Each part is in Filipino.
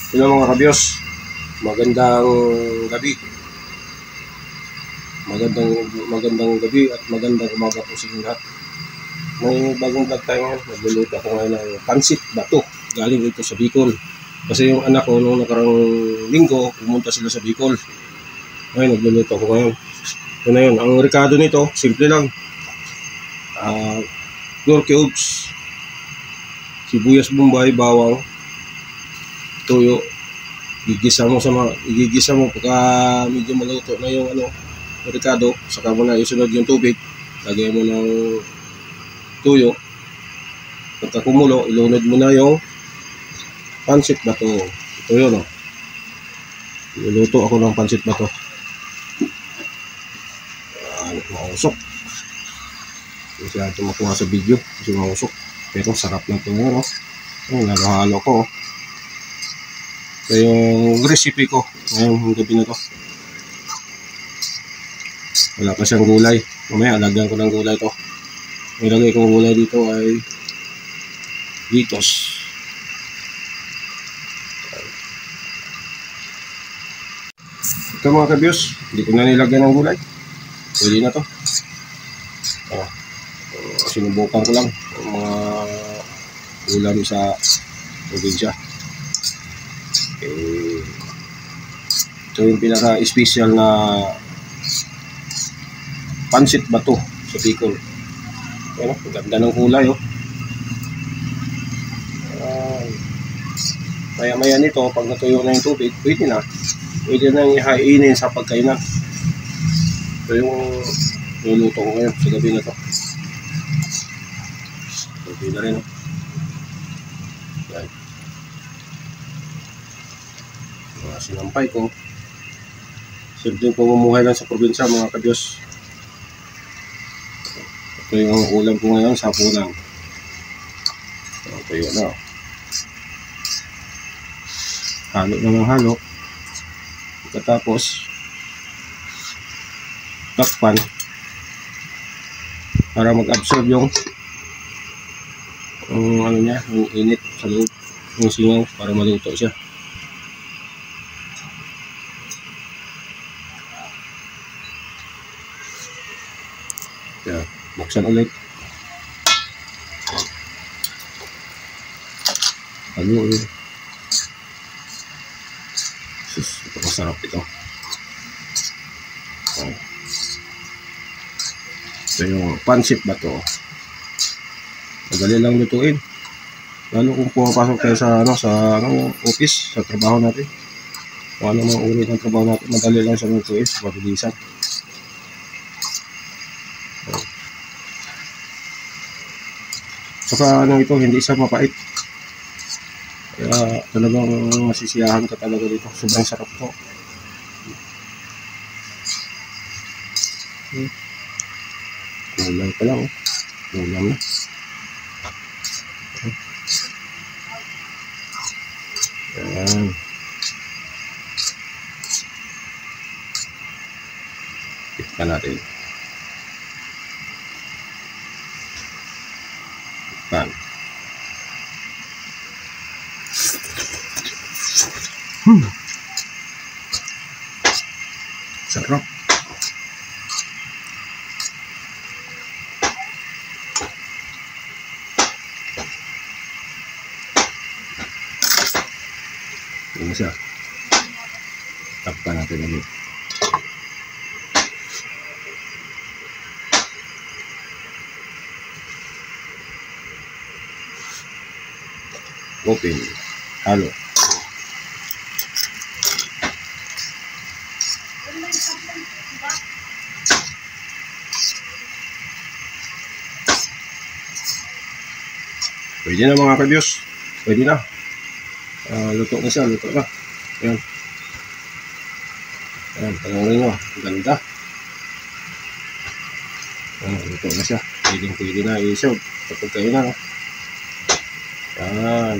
Hello mga kabyos, magandang gabi. Magandang gabi at magandang umaga po sa inyo lahat. May bagong vlog tayo ngayon. Nagluluto ako ngayon ng pansit bato. Galing dito sa Bicol. Kasi yung anak ko nung nakarang linggo, pumunta sila sa Bicol. Ngayon, nagluluto ako ngayon. Ito na yun. Ang rekado nito, simple lang. Flour cubes, sibuyas bombay, bawang, tuyo. Igigisa mo pagka medyo maluto na yung rekado, saka mo na isunod yung tubig, lagay mo ng tuyo. Pagka kumulo, ilunod mo na yung pansit bato. Ito yun, iluluto ako ng pansit bato. Mausok. Hindi siya ito makuha sa video kasi mausok, pero sarap na ito yun. Nagahalo ko. Ito yung recipe ko ngayong gabi na to. Wala pa siyang gulay. Mamaya lagyan ko ng gulay to. Ilagay kong gulay dito ay Vitos. Ito mga kabyos, hindi ko na nilagyan ng gulay. Pwede na to. Sinubukan ko lang yung mga ulam sa probinsya. Ito yung pinaka-special na pansit bato sa Bicol. Ayan, ganda ng kulay. Maya-maya nito, pag natuyo na yung tubig, pwede na ihainin sa pagkainan. Ito yung luluto ko ngayon sa gabi na to. Pwede na rin. Yan. Mga sinampay ko. Simpleng pamumuhay lang sa probinsya mga kadyos. Ito yung ulam ko ngayon sa pulang. Ito yun. Halo na ng halo. Pagkatapos takpan para mag-absorb yung yung init sa loob, yung singaw, para maluto siya. Kaya buksan ulit. Haluin. Sus, ito masarap ito. Ito yung pansit bato. Madali lang lutuin. Lalo kung pumapasok tayo sa office, sa trabaho natin. Kung ano mang uri ng trabaho natin, madali lang siya lutuin, mabilisan. Saka ito, hindi siya mapait. Kaya talagang masisiyahan ka talaga dito. Sobrang sarap to. Kulang pa lang. Kulang na. Ayan. Tikman natin. Tikman. Sarap. Ini siya. Takpan natin ulit. Open. Halo. Pwede na mga kabyos. Pwede na. Luto na siya. Luto na. Ayan. Ayan. Panoorin nyo. Ganda. Luto na siya. Pwede na i-serve. Kapag kayo na. Ayan.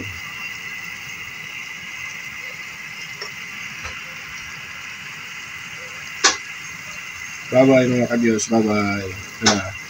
Bye-bye mga kabyos. Bye-bye.